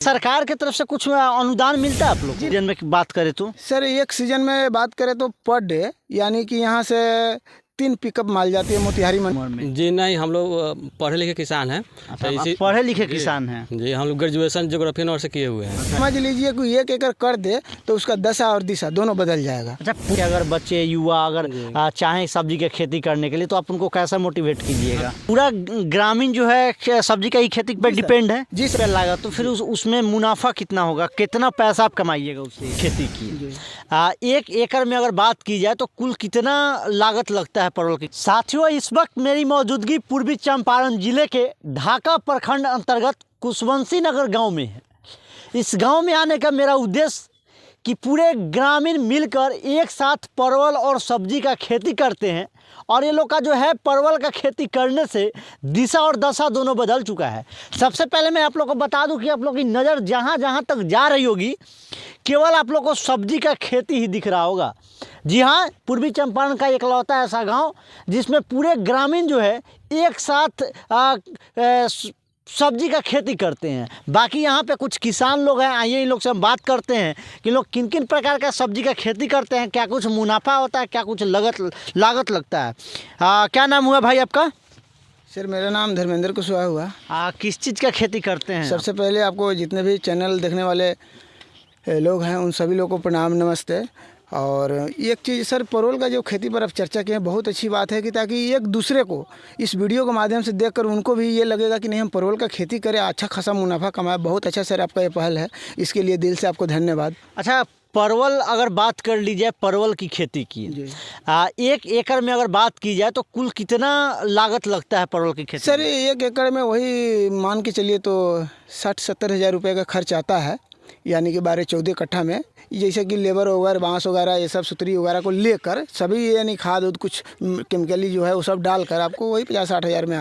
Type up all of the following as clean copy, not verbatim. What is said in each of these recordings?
सरकार की तरफ से कुछ अनुदान मिलता है आप लोग सीजन में बात करें तो? सर एक सीजन में बात करें तो पर डे यानी कि यहाँ से 3 पिकअप माल जाती है मोतिहारी में। जी नहीं, हम लोग पढ़े लिखे किसान हैं। अच्छा, आप पढ़े लिखे किसान हैं? जी, हम लोग ग्रेजुएशन ज्योग्राफी ऑनर्स से किए हुए हैं। समझ लीजिए कि 1 एकड़ कर दे तो उसका दशा और दिशा दोनों बदल जाएगा। अच्छा, अगर बच्चे युवा अगर चाहें सब्जी की खेती करने के लिए तो आप उनको कैसा मोटिवेट कीजिएगा? पूरा ग्रामीण जो है सब्जी का ही खेती पे डिपेंड है जी सर। लागत तो फिर उसमें मुनाफा कितना होगा, कितना पैसा आप कमाइएगा उससे खेती की? 1 एकड़ में अगर बात की जाए तो कुल कितना लागत लगता है परवल की? साथियों, इस वक्त मेरी मौजूदगी पूर्वी चंपारण जिले के ढाका प्रखंड अंतर्गत कुशवंशी नगर गांव में है। इस गांव में आने का मेरा उद्देश्य कि पूरे ग्रामीण मिलकर एक साथ परवल और सब्जी का खेती करते हैं और ये लोग का जो है परवल का खेती करने से दिशा और दशा दोनों बदल चुका है। सबसे पहले मैं आप लोग को बता दूं कि आप लोग की नज़र जहाँ जहाँ तक जा रही होगी केवल आप लोग को सब्जी का खेती ही दिख रहा होगा। जी हाँ, पूर्वी चंपारण का एकलौता ऐसा गांव जिसमें पूरे ग्रामीण जो है एक साथ सब्जी का खेती करते हैं। बाकी यहाँ पे कुछ किसान लोग हैं, आइए इन लोग से हम बात करते हैं कि लोग किन किन प्रकार का सब्जी का खेती करते हैं, क्या कुछ मुनाफा होता है, क्या कुछ लागत लगता है। क्या नाम हुआ भाई आपका? सर मेरा नाम धर्मेंद्र कुशवाहा हुआ। किस चीज़ का खेती करते हैं? सबसे पहले आपको जितने भी चैनल देखने वाले लोग हैं उन सभी लोगों को प्रणाम, नमस्ते। और एक चीज़ सर, परवल का जो खेती पर अब चर्चा की है बहुत अच्छी बात है कि ताकि एक दूसरे को इस वीडियो के माध्यम से देखकर उनको भी ये लगेगा कि नहीं हम परवल का खेती करें, अच्छा खासा मुनाफा कमाए। बहुत अच्छा सर आपका ये पहल है, इसके लिए दिल से आपको धन्यवाद। अच्छा, परवल अगर बात कर ली जाए परवल की खेती की, 1 एकड़ में अगर बात की जाए तो कुल कितना लागत लगता है परवल की खेती? सर 1 एकड़ में वही मान के चलिए तो 60-70 हज़ार रुपये का खर्च आता है, यानी कि 12-14 कट्ठा में। जैसे कि लेबर वगैरह, बांस वगैरह, ये सब सुतरी वगैरह को लेकर सभी यानी खाद उद कुछ केमिकली जो है वो सब डालकर आपको वही 50-60 हज़ार में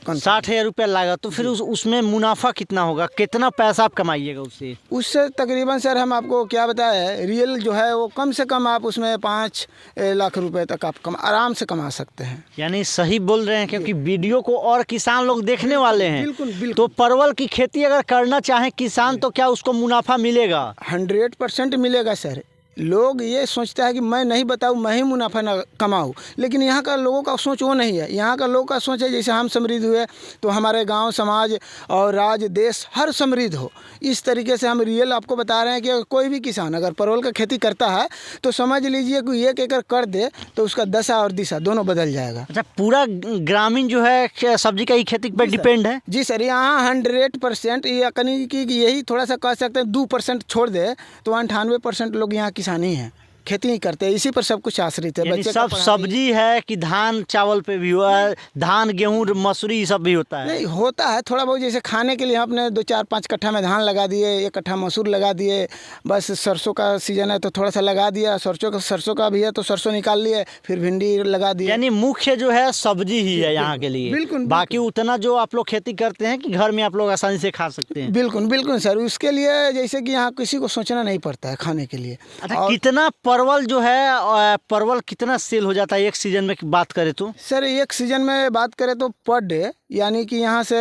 60 हज़ार रुपये लागत तो फिर उसमें मुनाफा कितना होगा, कितना पैसा आप कमाइएगा उससे? उससे तकरीबन सर हम आपको क्या बताएं, रियल जो है वो कम से कम आप उसमें 5 लाख रुपए तक आप आराम से कमा सकते हैं। यानी सही बोल रहे हैं, क्योंकि वीडियो को और किसान लोग देखने वाले हैं। बिल्कुल। तो परवल की खेती अगर करना चाहे किसान तो क्या उसको मुनाफा मिलेगा? 100% मिलेगा सर। लोग ये सोचता है कि मैं नहीं बताऊँ, मैं ही मुनाफा न कमाऊँ, लेकिन यहाँ का लोगों का सोच वो नहीं है। यहाँ का लोगों का सोच है जैसे हम समृद्ध हुए तो हमारे गांव, समाज और राज्य, देश हर समृद्ध हो। इस तरीके से हम रियल आपको बता रहे हैं कि कोई भी किसान अगर परवल का खेती करता है तो समझ लीजिए कि 1 एकड़ कर दे तो उसका दशा और दिशा दोनों बदल जाएगा। अच्छा, पूरा ग्रामीण जो है सब्जी का ही खेती पर डिपेंड है? जी सर, यहाँ 100% या कहीं कि यही थोड़ा सा कह सकते हैं 2% छोड़ दे तो 98% लोग यहाँ किसानी है, खेती ही करते हैं, इसी पर सब कुछ आश्रित है। बच्चे सब सब्जी है कि धान चावल पे भी हुआ है, धान गेहूँ मसूरी ये सब भी होता है? नहीं होता है थोड़ा बहुत, जैसे खाने के लिए आपने 2-4-5 कट्ठा में धान लगा दिए, 1 कट्ठा मसूर लगा दिए, बस सरसों का सीजन है तो थोड़ा सा लगा दिया, सरसों का भी है तो सरसों निकाल लिए, फिर भिंडी लगा दी। यानी मुख्य जो है सब्जी ही है यहाँ के लिए। बिल्कुल। बाकी उतना जो आप लोग खेती करते हैं कि घर में आप लोग आसानी से खा सकते हैं? बिल्कुल सर, उसके लिए जैसे कि यहाँ किसी को सोचना नहीं पड़ता है खाने के लिए। अच्छा, कितना परवल जो है परवल कितना सेल हो जाता है एक सीजन में बात करें तो? सर एक सीजन में बात करें तो पर डे यानी कि यहाँ से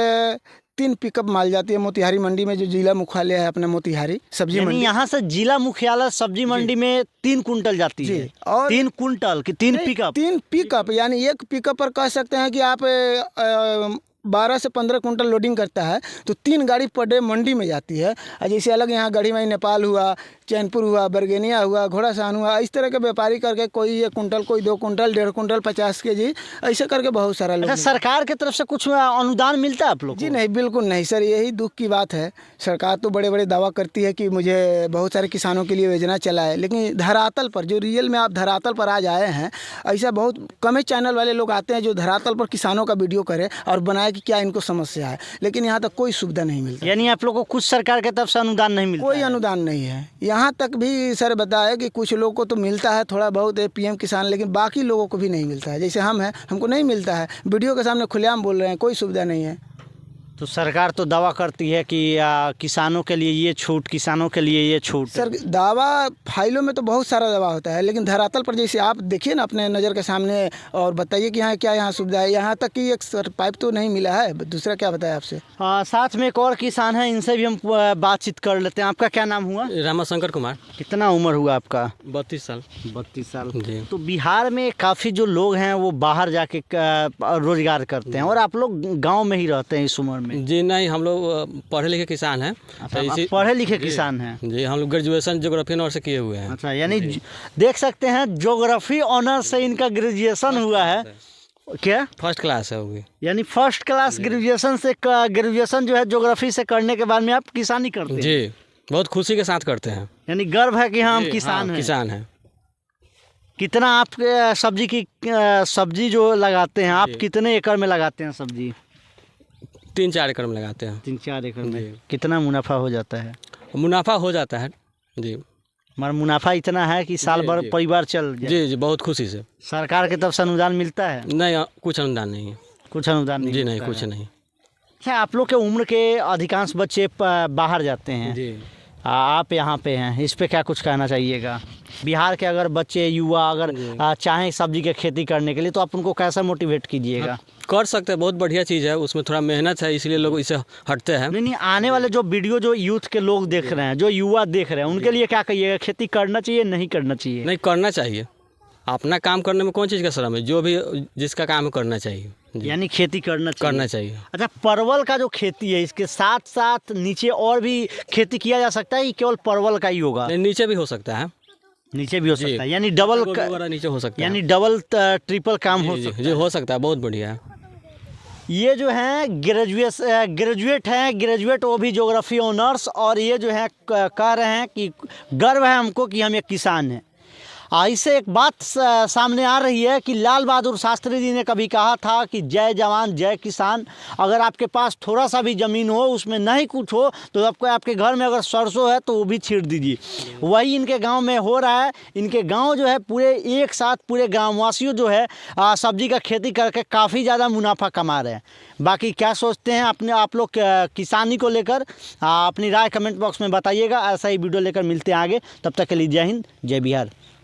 3 पिकअप माल जाती है मोतिहारी मंडी में, जो जिला मुख्यालय है अपना मोतिहारी सब्जी मंडी। यहाँ से जिला मुख्यालय सब्जी मंडी में 3 कुंटल जाती है? और 3 कुंटल की 3 पिकअप? 3 पिकअप यानी एक पिकअप पर कह सकते हैं कि आप 12 से 15 कुंटल लोडिंग करता है तो 3 गाड़ी पर डे मंडी में जाती है। जैसे अलग यहाँ गढ़ी माई नेपाल हुआ, चैनपुर हुआ, बरगेनिया हुआ, घोड़ासान हुआ, इस तरह के व्यापारी करके कोई 1 कुंटल, कोई 2 कुंटल, 1.5 कुंटल, 50 केजी, ऐसे करके बहुत सारा लोग। अच्छा, सरकार की तरफ से कुछ अनुदान मिलता है आप लोग? जी नहीं, बिल्कुल नहीं सर, यही दुख की बात है। सरकार तो बड़े बड़े दावा करती है कि मुझे बहुत सारे किसानों के लिए योजना चला है, लेकिन धरातल पर जो रियल में आप धरातल पर आज आए हैं, ऐसा बहुत कम ही चैनल वाले लोग आते हैं जो धरातल पर किसानों का वीडियो करे और बनाए कि क्या इनको समस्या है, लेकिन यहाँ तक कोई सुविधा नहीं मिलती। यानी आप लोग को कुछ सरकार की तरफ से अनुदान नहीं मिलता? कोई अनुदान नहीं है। यहाँ तक भी सर बताया कि कुछ लोगों को तो मिलता है थोड़ा बहुत PM किसान, लेकिन बाकी लोगों को भी नहीं मिलता है। जैसे हम हैं, हमको नहीं मिलता है। वीडियो के सामने खुलेआम बोल रहे हैं, कोई सुविधा नहीं है। तो सरकार तो दावा करती है कि किसानों के लिए ये छूट, किसानों के लिए ये छूट। सर दावा फाइलों में तो बहुत सारा दावा होता है, लेकिन धरातल पर जैसे आप देखिए ना अपने नज़र के सामने और बताइए कि यहाँ क्या यहाँ सुविधा है। यहाँ तक कि एक सर पाइप तो नहीं मिला है, दूसरा क्या बताया आपसे। साथ में एक और किसान है, इनसे भी हम बातचीत कर लेते हैं। आपका क्या नाम हुआ? रामाशंकर कुमार। कितना उम्र हुआ आपका? 32 साल। 32 साल। जी। तो बिहार में काफ़ी जो लोग हैं वो बाहर जाके रोजगार करते हैं और आप लोग गांव में ही रहते हैं इस उम्र में। जी नहीं, हम लोग पढ़े लिखे किसान हैं। अच्छा, आप पढ़े लिखे किसान हैं? जी, हम लोग ग्रेजुएशन ज्योग्राफी ऑनर से किए हुए हैं। अच्छा, यानी देख सकते हैं ज्योग्राफी ऑनर से इनका ग्रेजुएशन हुआ है। क्या? फर्स्ट क्लास है होगी। यानी फर्स्ट क्लास ग्रेजुएशन से, ग्रेजुएशन जो है ज्योग्राफी से करने के बाद में आप किसानी करते हैं? जी, बहुत खुशी के साथ करते हैं। यानी गर्व है कि हाँ हम किसान हैं। किसान हैं। कितना आप सब्जी जो लगाते हैं, आप कितने एकड़ में लगाते हैं सब्जी? 3-4 एकड़ में लगाते हैं। 3-4 एकड़ में कितना मुनाफा हो जाता है? मुनाफा हो जाता है जी। मगर मुनाफा इतना है कि साल भर परिवार चल जाए। जी जी, बहुत खुशी से। सरकार की तरफ से अनुदान मिलता है? नहीं, कुछ अनुदान नहीं है। कुछ अनुदान नहीं? जी नहीं, कुछ नहीं। अच्छा, आप लोग के उम्र के अधिकांश बच्चे बाहर जाते हैं, जी। आप यहाँ पे हैं, इस पे क्या कुछ कहना चाहिएगा? बिहार के अगर बच्चे, युवा अगर चाहें सब्जी की खेती करने के लिए, तो आप उनको कैसा मोटिवेट कीजिएगा? कर सकते हैं, बहुत बढ़िया चीज़ है, उसमें थोड़ा मेहनत है, इसलिए लोग इसे हटते हैं। नहीं, आने वाले जो वीडियो जो यूथ के लोग देख रहे हैं, जो युवा देख रहे हैं, उनके लिए क्या कहिएगा? खेती करना चाहिए, नहीं करना चाहिए? नहीं, करना चाहिए। अपना काम करने में कौन चीज़ का शर्म है, जो भी जिसका काम है करना चाहिए। यानी खेती करना चाहिए। अच्छा, परवल का जो खेती है, इसके साथ साथ नीचे और भी खेती किया जा सकता है कि केवल परवल का ही होगा? नहीं, नीचे भी हो सकता है। नीचे भी हो सकता है, यानी डबल नीचे हो सकता है, यानी डबल ट्रिपल काम हो सकता है। जी, हो सकता है, बहुत बढ़िया है। ये जो हैं ग्रेजुएट हैं, ग्रेजुएट वो भी ज्योग्राफी ऑनर्स, और ये जो है कह रहे हैं कि गर्व है हमको कि हम एक किसान हैं। इससे एक बात सामने आ रही है कि लाल बहादुर शास्त्री जी ने कभी कहा था कि जय जवान जय किसान। अगर आपके पास थोड़ा सा भी ज़मीन हो, उसमें नहीं कुछ हो, तो आपके घर में अगर सरसों है तो वो भी छींट दीजिए। वही इनके गांव में हो रहा है। इनके गांव जो है पूरे एक साथ पूरे ग्रामवासियों जो है सब्जी का खेती करके काफ़ी ज़्यादा मुनाफा कमा रहे हैं। बाकी क्या सोचते हैं अपने आप लोग किसानी को लेकर, अपनी राय कमेंट बॉक्स में बताइएगा। ऐसा ही वीडियो लेकर मिलते हैं आगे, तब तक के लिए जय हिंद, जय बिहार।